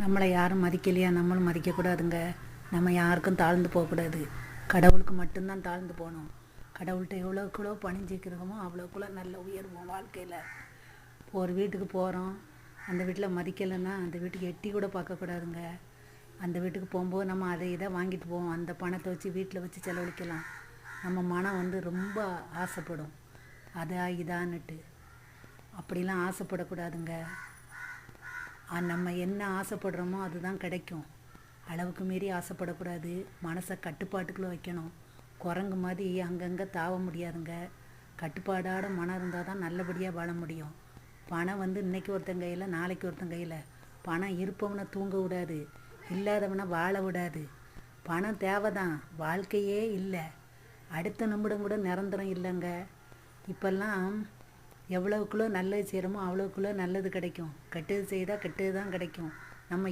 நம்மளை யாரும் மதிக்கலையா, நம்மளும் மதிக்கக்கூடாதுங்க. நம்ம யாருக்கும் தாழ்ந்து போகக்கூடாது. கடவுளுக்கு மட்டும்தான் தாழ்ந்து போகணும். கடவுள்கிட்ட எவ்வளோக்குள்ளோ பணிஞ்சிக்கிறோமோ அவ்வளோக்குள்ளே நல்ல உயர்வோம் வாழ்க்கையில். ஒரு வீட்டுக்கு போகிறோம், அந்த வீட்டில் மதிக்கலைன்னா அந்த வீட்டுக்கு எட்டி கூட பார்க்கக்கூடாதுங்க. அந்த வீட்டுக்கு போகும்போது நம்ம அதை இதை வாங்கிட்டு போவோம். அந்த பணத்தை வச்சு வீட்டில் வச்சு செலவழிக்கலாம். நம்ம மனம் ரொம்ப ஆசைப்படும், அதா இதான்னுட்டு. அப்படிலாம் ஆசைப்படக்கூடாதுங்க. நம்ம என்ன ஆசைப்படுறோமோ அதுதான் கிடைக்கும். அளவுக்கு மீறி ஆசைப்படக்கூடாது. மனசை கட்டுப்பாட்டுக்குள்ளே வைக்கணும். குரங்கு மாதிரி அங்கங்கே தாவ முடியாதுங்க. கட்டுப்பாடாட மனம் இருந்தால் தான் நல்லபடியாக வாழ முடியும். பணம் இன்றைக்கி ஒருத்தன் கையில், நாளைக்கு ஒருத்தன் கையில். பணம் இருப்பவனை தூங்க விடாது, இல்லாதவனை வாழ விடாது. பணம் தேவை தான், வாழ்க்கையே இல்லை. அடுத்த நிமிடம் கூட நிரந்தரம் இல்லைங்க. இப்போல்லாம் எவ்வளவுக்குள்ளோ நல்லது செய்கிறோமோ அவ்வளோக்குள்ளோ நல்லது கிடைக்கும். கெட்டது செய்தால் கெட்டது தான் கிடைக்கும். நம்ம